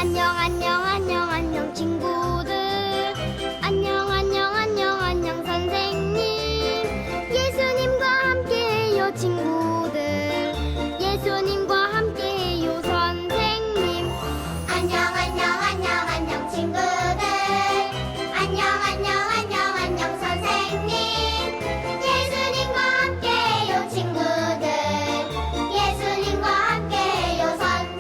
안녕 안녕 안녕 안녕 친구들. 안녕 안녕 안녕 안녕 선생님. 예수님과 함께해요 친구들. 예수님과 함께해요 선생님. 안녕 안녕 안녕 안녕 친구들. 안녕 안녕 안녕 안녕 선생님. 예수님과 함께해요 친구들. 예수님과 함께해요 선생님.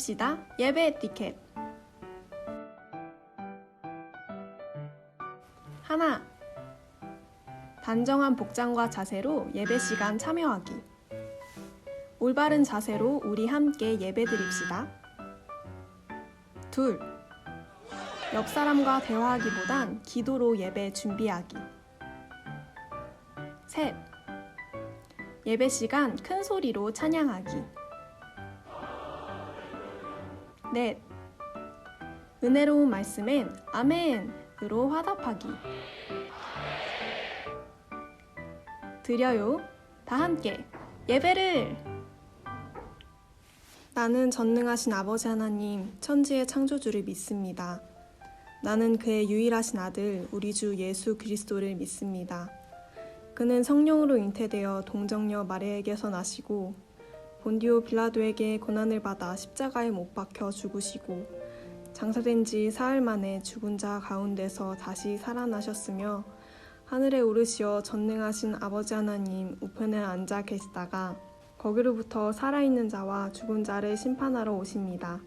드립시다. 예배 에티켓. 하나, 단정한 복장과 자세로 예배 시간 참여하기. 올바른 자세로 우리 함께 예배 드립시다. 둘, 옆 사람과 대화하기보단 기도로 예배 준비하기. 셋, 예배 시간 큰 소리로 찬양하기. 넷, 은혜로운 말씀엔 아멘으로 화답하기. 드려요. 다 함께 예배를! 나는 전능하신 아버지 하나님, 천지의 창조주를 믿습니다. 나는 그의 유일하신 아들, 우리 주 예수 그리스도를 믿습니다. 그는 성령으로 잉태되어 동정녀 마리아에게서 나시고 본디오 빌라도에게 고난을 받아 십자가에 못 박혀 죽으시고 장사된 지 사흘 만에 죽은 자 가운데서 다시 살아나셨으며 하늘에 오르시어 전능하신 아버지 하나님 우편에 앉아 계시다가 거기로부터 살아있는 자와 죽은 자를 심판하러 오십니다.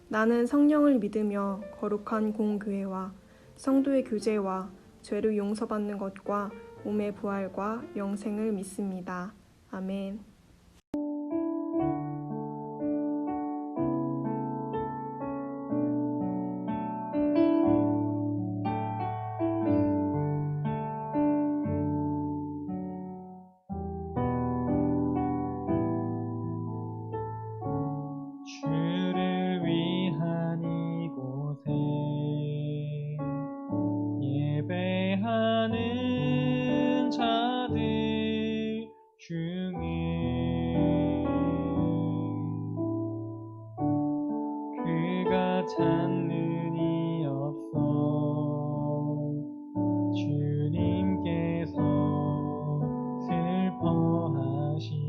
나는 성령을 믿으며 거룩한 공교회와 성도의 교제와 죄를 용서받는 것과 몸의 부활과 영생을 믿습니다. 아멘. 주를 위한 이곳에 예배하는 자들 중에 그가 찾는 이 없어 주님께서 슬퍼하시네.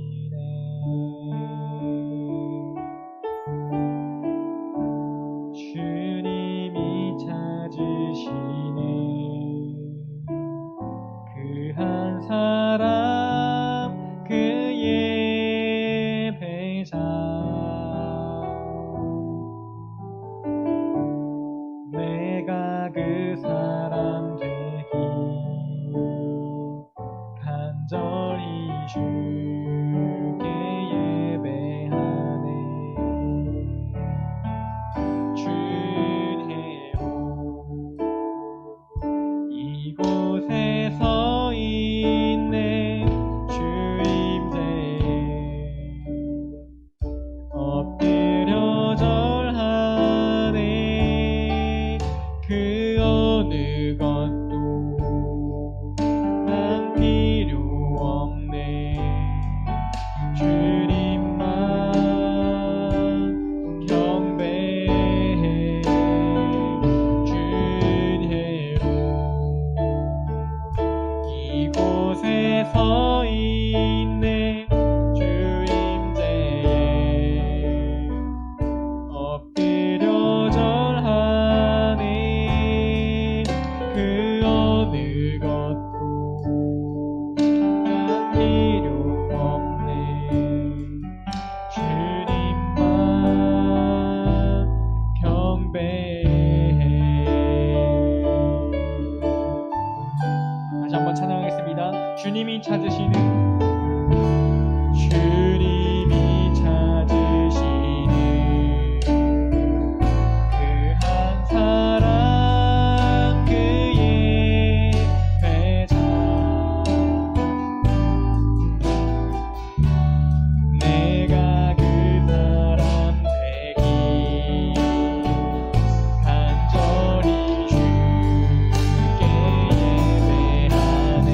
주님이 찾으시네. 그 한 사람 그 예배자. 내가 그 사람 되기 간절히 주께 예배하네. 주혜로 이곳에 서 있네. 주임새에 엎드려 절하네. 그 어느 것도 난 필요 없네. 주님만 경배해. 주혜로 이곳에 서 있네. 주임새에 엎드려 절하네. 그 어느 것도 난 필요 없네. 주님만 경배해. 다시 한번 찬양하겠습니다. 주님이 찾으시는 주님이 찾으시는 그 한 사람 그 예배자. 내가 그 사람 되기 간절히 주께 예배하네.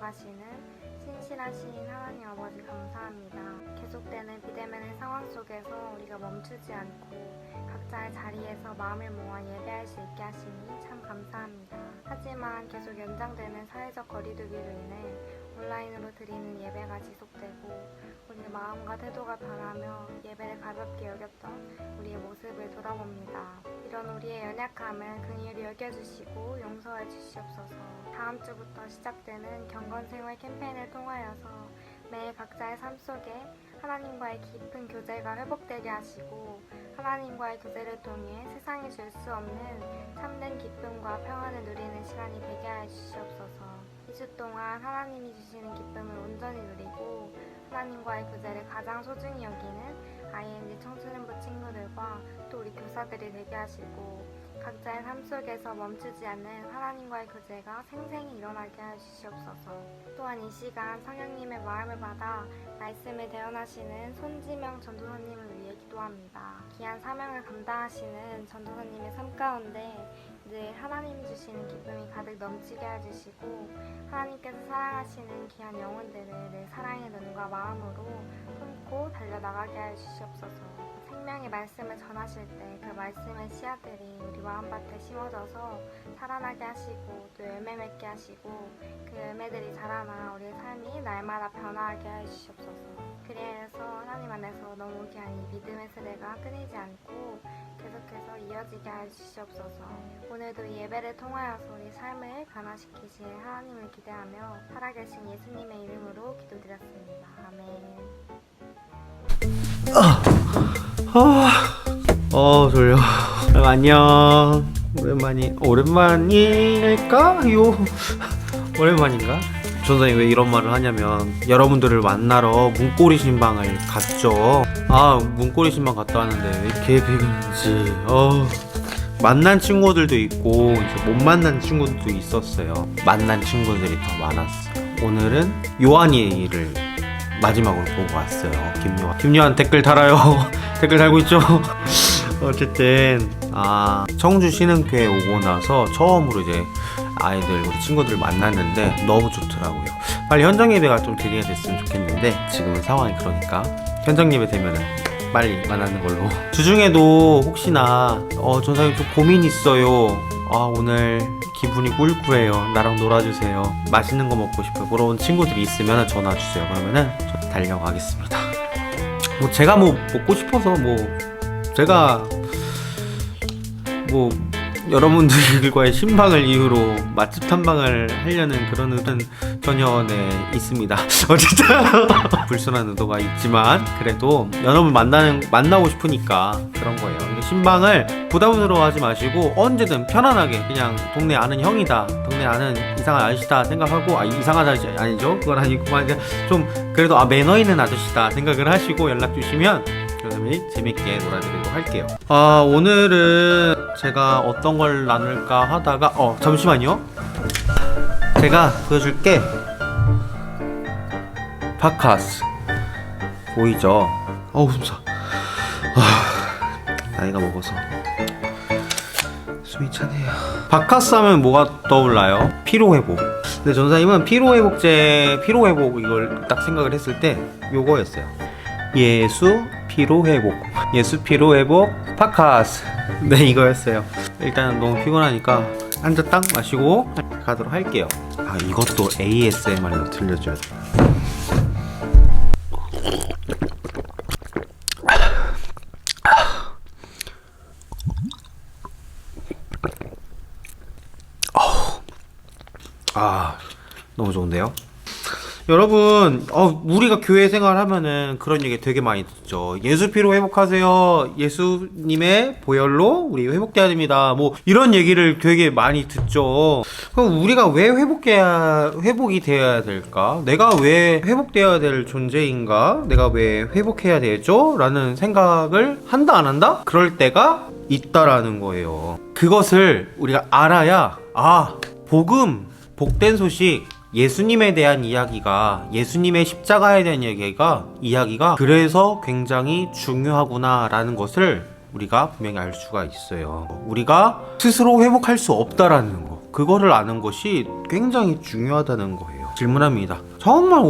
이끌어가시는 신실하신 하나님 아버지 감사합니다. 계속되는 비대면의 상황 속에서 우리가 멈추지 않고 각자의 자리에서 마음을 모아 예배할 수 있게 하시니 참 감사합니다. 하지만 계속 연장되는 사회적 거리두기로 인해 온라인으로 드리는 예배가 지속되고 우리의 마음과 태도가 변하며 예배를 가볍게 여겼던 우리의 모습을 돌아봅니다. 이런 우리의 연약함을 긍휼히 여겨주시고 용서해 주시옵소서. 다음 주부터 시작되는 경건생활 캠페인을 통하여서 매일 각자의 삶 속에 하나님과의 깊은 교제가 회복되게 하시고 하나님과의 교제를 통해 세상이 줄 수 없는 참된 기쁨과 평안을 누리는 시간이 되게 해 주시옵소서. 2주 동안 하나님이 주시는 기쁨을 온전히 누리고 하나님과의 교제를 가장 소중히 여기는 ING 청소년부 친구들과 또 우리 교사들이 되게 하시고 각자의 삶 속에서 멈추지 않는 하나님과의 교제가 생생히 일어나게 해주시옵소서. 또한 이 시간 성령님의 마음을 받아 말씀을 대언하시는 손지명 전도사님을 위해 기도합니다. 귀한 사명을 감당하시는 전도사님의 삶 가운데 늘 하나님이 주시는 기쁨이 가득 넘치게 해주시고 하나님께서 사랑하시는 귀한 영혼들을 늘 사랑의 눈과 마음으로 품고 달려나가게 해주시옵소서. 생명의 말씀을 전하실 때 그 말씀의 씨앗들이 우리 마음밭에 심어져서 살아나게 하시고 또 열매 맺게 하시고 그 열매들이 자라나 우리의 삶이 날마다 변화하게 해주시옵소서. 그리하여서 하나님 안에서 너무 귀한 이 믿음의 세대가 끊이지 않고 계속해서 이어지게 해주시옵소서. 오늘도 이 예배를 통하여서 우리 삶을 변화시키실 하나님을 기대하며 살아계신 예수님의 이름으로 기도드렸습니다. 아멘. 졸려. 안녕. 오랜만일까요? 오랜만인가? 전선생님 왜 이런 말을 하냐면 여러분들을 만나러 문고리 신방을 갔죠. 문고리 신방 갔다 왔는데 왜 이렇게 비근지. 만난 친구들도 있고 이제 못 만난 친구들도 있었어요. 만난 친구들이 더 많았어요. 오늘은 요한이를 마지막으로 보고 왔어요. 김요한 댓글 달아요. 댓글 달고 있죠. 어쨌든 청주 신흥교회 오고 나서 처음으로 이제 아이들 우리 친구들을 만났는데 너무 좋더라고요. 빨리 현장 예배가 좀 되기가 됐으면 좋겠는데 지금은 상황이 그러니까 현장 예배 되면은 빨리 만나는 걸로. 주중에도 혹시나 전사님 좀 고민 있어요. 오늘 기분이 꿀꿀해요. 나랑 놀아주세요. 맛있는 거 먹고 싶어요. 물어본 친구들이 있으면 전화 주세요. 그러면은 저 달려가겠습니다. 제가 먹고 싶어서 제가 여러분들과의 신방을 이유로 맛집 탐방을 하려는 그런 의도는 전혀 있습니다. 어쨌든 불순한 의도가 있지만 그래도 여러분 만나고 싶으니까 그런 거예요. 신방을 부담스러워하지 마시고 언제든 편안하게 그냥 동네 아는 형이다, 동네 아는 이상한 아저씨다 생각하고 이상하다 아니죠? 그건 아니고 좀 그래도 매너 있는 아저씨다 생각을 하시고 연락 주시면 그러면 재밌게 놀아드리도록 할게요. 오늘은 제가 어떤 걸 나눌까 하다가 잠시만요. 제가 보여줄게. 바카스 보이죠? 숨차. 나이가 먹어서 숨이 차네요. 바카스 하면 뭐가 떠올라요? 피로회복. 근데 전사님은 피로회복제, 피로회복 이걸 딱 생각을 했을 때 요거였어요. 예수 피로회복 바카스. 네, 이거였어요. 일단 너무 피곤하니까 한 잔 딱 마시고 가도록 할게요. 이것도 ASMR로 들려줘야 돼. 너무 좋은데요? 여러분, 우리가 교회 생활하면은 그런 얘기 되게 많이 듣죠. 예수 피로 회복하세요. 예수님의 보혈로 우리 회복돼야 됩니다. 이런 얘기를 되게 많이 듣죠. 그럼 우리가 왜 회복이 되어야 될까? 내가 왜 회복돼야 될 존재인가? 내가 왜 회복해야 되죠? 라는 생각을 한다, 안 한다? 그럴 때가 있다라는 거예요. 그것을 우리가 알아야, 복된 소식, 예수님에 대한 이야기가, 예수님의 십자가에 대한 이야기가 그래서 굉장히 중요하구나 라는 것을 우리가 분명히 알 수가 있어요. 우리가 스스로 회복할 수 없다라는 거, 그거를 아는 것이 굉장히 중요하다는 거예요. 질문합니다. 정말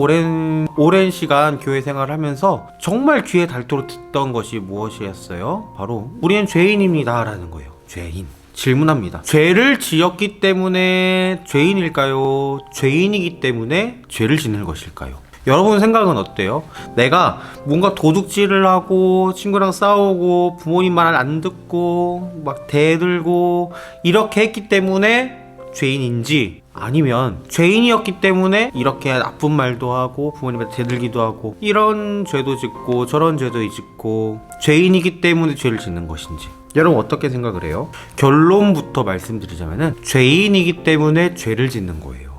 오랜 시간 교회 생활을 하면서 정말 귀에 닳도록 듣던 것이 무엇이었어요? 바로 우리는 죄인입니다 라는 거예요. 죄인. 질문합니다. 죄를 지었기 때문에 죄인일까요? 죄인이기 때문에 죄를 짓는 것일까요? 여러분 생각은 어때요? 내가 뭔가 도둑질을 하고 친구랑 싸우고 부모님 말 안 듣고 막 대들고 이렇게 했기 때문에 죄인인지, 아니면 죄인이었기 때문에 이렇게 나쁜 말도 하고 부모님한테 대들기도 하고 이런 죄도 짓고 저런 죄도 짓고 죄인이기 때문에 죄를 짓는 것인지, 여러분 어떻게 생각을 해요? 결론부터 말씀드리자면은 죄인이기 때문에 죄를 짓는 거예요.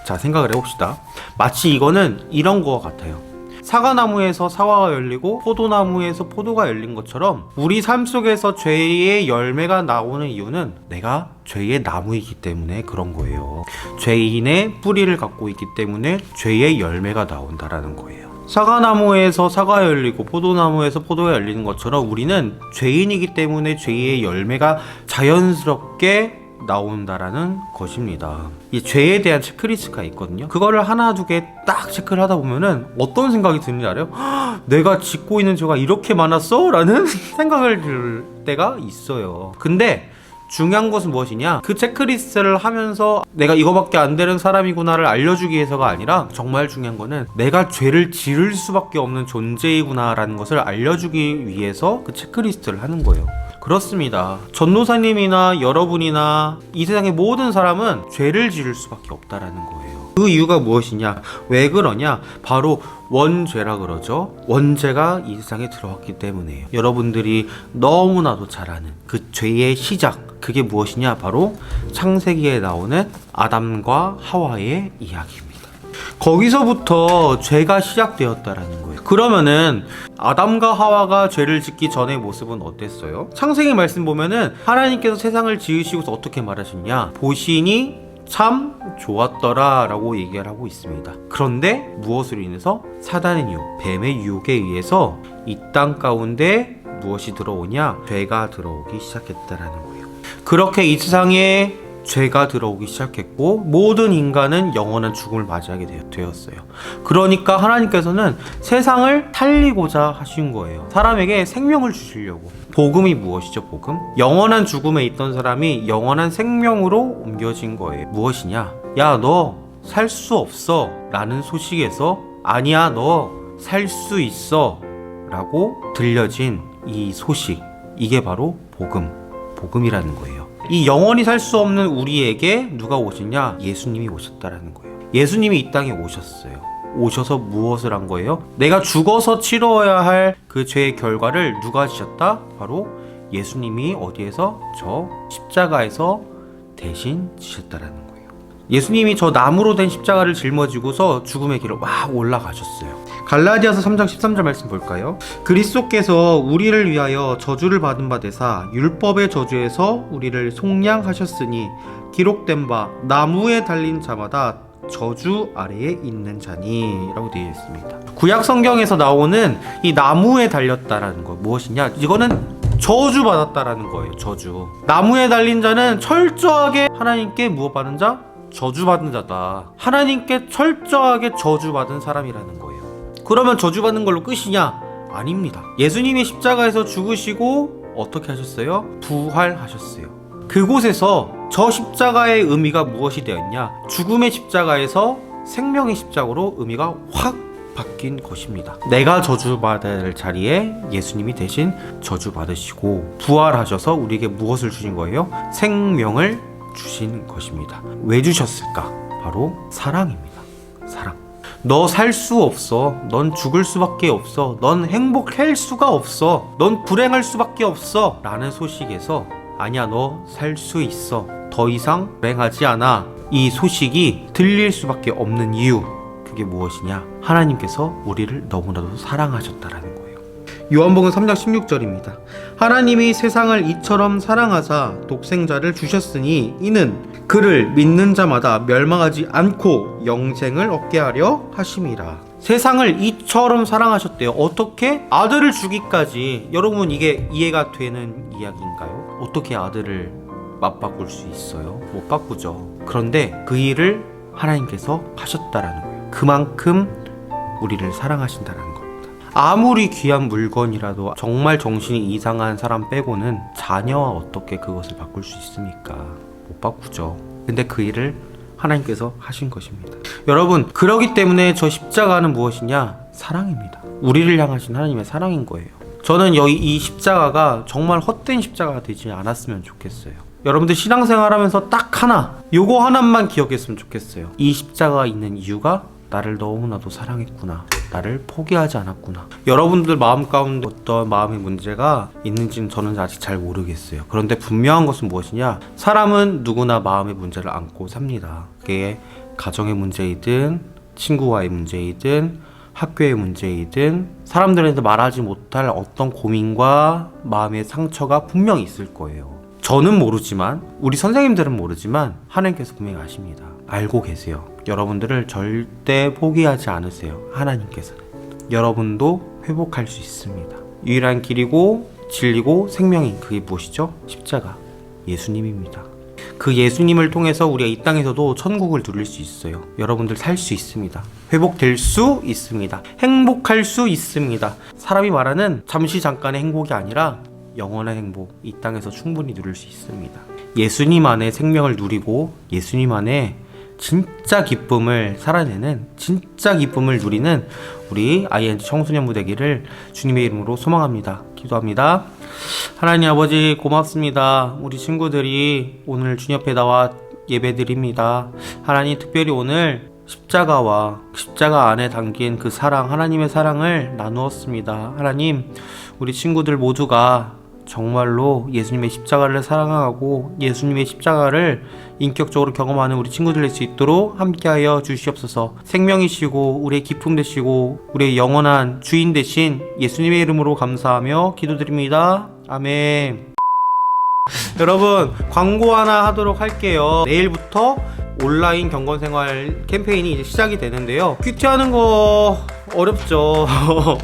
자, 생각을 해봅시다. 마치 이거는 이런 거와 같아요. 사과나무에서 사과가 열리고 포도나무에서 포도가 열린 것처럼 우리 삶 속에서 죄의 열매가 나오는 이유는 내가 죄의 나무이기 때문에 그런 거예요. 죄인의 뿌리를 갖고 있기 때문에 죄의 열매가 나온다라는 거예요. 사과나무에서 사과가 열리고 포도나무에서 포도가 열리는 것처럼 우리는 죄인이기 때문에 죄의 열매가 자연스럽게 나온다라는 것입니다. 이 죄에 대한 체크리스트가 있거든요. 그거를 하나 두 개 딱 체크를 하다 보면은 어떤 생각이 드는지 알아요? 내가 짓고 있는 죄가 이렇게 많았어? 라는 생각을 들 때가 있어요. 근데 중요한 것은 무엇이냐? 그 체크리스트를 하면서 내가 이거밖에 안 되는 사람이구나를 알려주기 위해서가 아니라, 정말 중요한 거는 내가 죄를 지을 수밖에 없는 존재이구나라는 것을 알려주기 위해서 그 체크리스트를 하는 거예요. 그렇습니다. 전도사님이나 여러분이나 이 세상의 모든 사람은 죄를 지을 수밖에 없다라는 거예요. 그 이유가 무엇이냐? 왜 그러냐? 바로 원죄라 그러죠. 원죄가 이 세상에 들어왔기 때문이에요. 여러분들이 너무나도 잘 아는 그 죄의 시작, 그게 무엇이냐? 바로 창세기에 나오는 아담과 하와의 이야기입니다. 거기서부터 죄가 시작되었다라는 거예요. 그러면은 아담과 하와가 죄를 짓기 전의 모습은 어땠어요? 창세기 말씀 보면은 하나님께서 세상을 지으시고서 어떻게 말하셨냐? 보시니 참 좋았더라 라고 얘기를 하고 있습니다. 그런데 무엇으로 인해서? 사단의 유혹, 뱀의 유혹에 의해서 이 땅 가운데 무엇이 들어오냐? 죄가 들어오기 시작했다라는 거예요. 그렇게 이 세상에 죄가 들어오기 시작했고 모든 인간은 영원한 죽음을 맞이하게 되었어요. 그러니까 하나님께서는 세상을 살리고자 하신 거예요. 사람에게 생명을 주시려고. 복음이 무엇이죠? 복음? 영원한 죽음에 있던 사람이 영원한 생명으로 옮겨진 거예요. 무엇이냐? 야, 너 살 수 없어 라는 소식에서 아니야, 너 살 수 있어 라고 들려진 이 소식, 이게 바로 복음이라는 거예요. 이 영원히 살 수 없는 우리에게 누가 오셨냐? 예수님이 오셨다라는 거예요. 예수님이 이 땅에 오셨어요. 오셔서 무엇을 한 거예요? 내가 죽어서 치러야 할 그 죄의 결과를 누가 지셨다? 바로 예수님이 어디에서? 저 십자가에서 대신 지셨다라는 거예요. 예수님이 저 나무로 된 십자가를 짊어지고서 죽음의 길을 올라가셨어요. 갈라디아서 3장 13절 말씀 볼까요? 그리스도께서 우리를 위하여 저주를 받은 바 되사 율법의 저주에서 우리를 속량하셨으니 기록된 바 나무에 달린 자마다 저주 아래에 있는 자니 라고 되어 있습니다. 구약 성경에서 나오는 이 나무에 달렸다라는 거 무엇이냐? 이거는 저주 받았다라는 거예요. 저주. 나무에 달린 자는 철저하게 하나님께 무엇 받은 자? 저주받은 자다. 하나님께 철저하게 저주받은 사람이라는 거예요. 그러면 저주받는 걸로 끝이냐? 아닙니다. 예수님이 십자가에서 죽으시고 어떻게 하셨어요? 부활하셨어요. 그곳에서 저 십자가의 의미가 무엇이 되었냐? 죽음의 십자가에서 생명의 십자가로 의미가 확 바뀐 것입니다. 내가 저주받을 자리에 예수님이 대신 저주받으시고 부활하셔서 우리에게 무엇을 주신 거예요? 생명을 주신 것입니다. 왜 주셨을까? 바로 사랑입니다. 사랑. 너 살 수 없어. 넌 죽을 수밖에 없어. 넌 행복할 수가 없어. 넌 불행할 수밖에 없어. 라는 소식에서 아니야, 너 살 수 있어. 더 이상 불행하지 않아. 이 소식이 들릴 수밖에 없는 이유, 그게 무엇이냐? 하나님께서 우리를 너무나도 사랑하셨다라는 거예요. 요한복음 3장 16절입니다. 하나님이 세상을 이처럼 사랑하사 독생자를 주셨으니 이는 그를 믿는 자마다 멸망하지 않고 영생을 얻게 하려 하심이라. 세상을 이처럼 사랑하셨대요. 어떻게? 아들을 주기까지. 여러분, 이게 이해가 되는 이야기인가요? 어떻게 아들을 맞바꿀 수 있어요? 못 바꾸죠. 그런데 그 일을 하나님께서 하셨다라는 거예요. 그만큼 우리를 사랑하신다라는 겁니다. 아무리 귀한 물건이라도 정말 정신이 이상한 사람 빼고는 자녀와 어떻게 그것을 바꿀 수 있습니까? 못 바꾸죠. 근데 그 일을 하나님께서 하신 것입니다. 여러분, 그러기 때문에 저 십자가는 무엇이냐? 사랑입니다. 우리를 향하신 하나님의 사랑인 거예요. 저는 이 십자가가 정말 헛된 십자가가 되지 않았으면 좋겠어요. 여러분들 신앙생활 하면서 딱 하나, 요거 하나만 기억했으면 좋겠어요. 이 십자가가 있는 이유가 나를 너무나도 사랑했구나, 나를 포기하지 않았구나. 여러분들 마음 가운데 어떤 마음의 문제가 있는지는 저는 아직 잘 모르겠어요. 그런데 분명한 것은 무엇이냐? 사람은 누구나 마음의 문제를 안고 삽니다. 그게 가정의 문제이든 친구와의 문제이든 학교의 문제이든 사람들한테 말하지 못할 어떤 고민과 마음의 상처가 분명히 있을 거예요. 저는 모르지만, 우리 선생님들은 모르지만 하나님께서 분명히 아십니다. 알고 계세요. 여러분들을 절대 포기하지 않으세요. 하나님께서는. 여러분도 회복할 수 있습니다. 유일한 길이고 진리고 생명인 그게 무엇이죠? 십자가, 예수님입니다. 그 예수님을 통해서 우리가 이 땅에서도 천국을 누릴 수 있어요. 여러분들 살 수 있습니다. 회복될 수 있습니다. 행복할 수 있습니다. 사람이 말하는 잠시 잠깐의 행복이 아니라 영원한 행복, 이 땅에서 충분히 누릴 수 있습니다. 예수님 안에 생명을 누리고 예수님 안에 진짜 기쁨을 살아내는, 진짜 기쁨을 누리는 우리 ING 청소년부 되기를 주님의 이름으로 소망합니다. 기도합니다. 하나님 아버지 고맙습니다. 우리 친구들이 오늘 주님 앞에 나와 예배드립니다. 하나님, 특별히 오늘 십자가와 십자가 안에 담긴 그 사랑, 하나님의 사랑을 나누었습니다. 하나님, 우리 친구들 모두가 정말로 예수님의 십자가를 사랑하고 예수님의 십자가를 인격적으로 경험하는 우리 친구들 될 수 있도록 함께하여 주시옵소서. 생명이시고 우리의 기쁨 되시고 우리의 영원한 주인 되신 예수님의 이름으로 감사하며 기도드립니다. 아멘. 여러분, 광고 하나 하도록 할게요. 내일부터 온라인 경건생활 캠페인이 이제 시작이 되는데요. 큐티하는 거 어렵죠.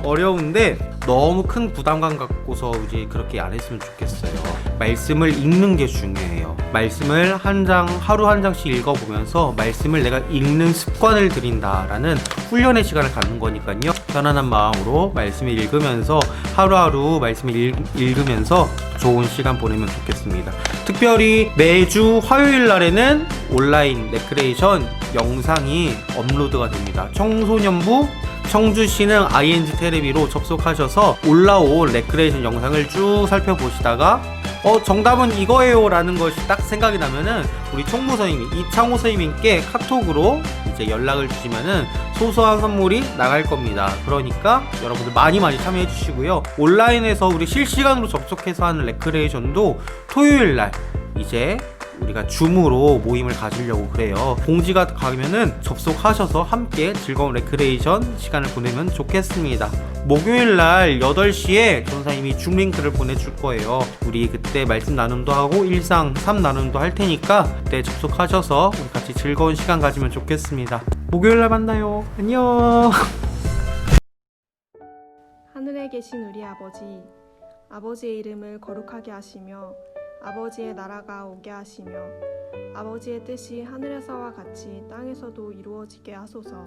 어려운데 너무 큰 부담감 갖고서 이제 그렇게 안 했으면 좋겠어요. 말씀을 읽는 게 중요해요. 말씀을 하루 한 장씩 읽어보면서 말씀을 내가 읽는 습관을 들인다라는 훈련의 시간을 갖는 거니까요. 편안한 마음으로 말씀을 읽으면서 하루하루 말씀을 읽으면서 좋은 시간 보내면 좋겠습니다. 특별히 매주 화요일 날에는 온라인 레크레이션 영상이 업로드가 됩니다. 청소년부 청주시는 ING 테레비로 접속하셔서 올라온 레크레이션 영상을 쭉 살펴보시다가 정답은 이거예요 라는 것이 딱 생각이 나면은 우리 총무 선생님, 이창호 선생님께 카톡으로 이제 연락을 주시면은 소소한 선물이 나갈 겁니다. 그러니까 여러분들 많이 참여해 주시고요. 온라인에서 우리 실시간으로 접속해서 하는 레크레이션도 토요일 날 이제 우리가 줌으로 모임을 가지려고 그래요. 공지가 가면은 접속하셔서 함께 즐거운 레크레이션 시간을 보내면 좋겠습니다. 목요일날 8시에 전사님이 줌 링크를 보내줄 거예요. 우리 그때 말씀 나눔도 하고 일상 3 나눔도 할 테니까 그때 접속하셔서 우리 같이 즐거운 시간 가지면 좋겠습니다. 목요일날 만나요. 안녕. 하늘에 계신 우리 아버지, 아버지의 이름을 거룩하게 하시며 아버지의 나라가 오게 하시며 아버지의 뜻이 하늘에서와 같이 땅에서도 이루어지게 하소서.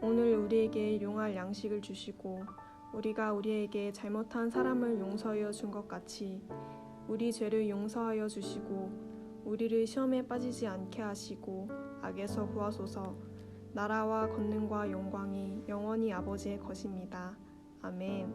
오늘 우리에게 일용할 양식을 주시고 우리가 우리에게 잘못한 사람을 용서하여 준 것 같이 우리 죄를 용서하여 주시고 우리를 시험에 빠지지 않게 하시고 악에서 구하소서. 나라와 권능과 영광이 영원히 아버지의 것입니다. 아멘.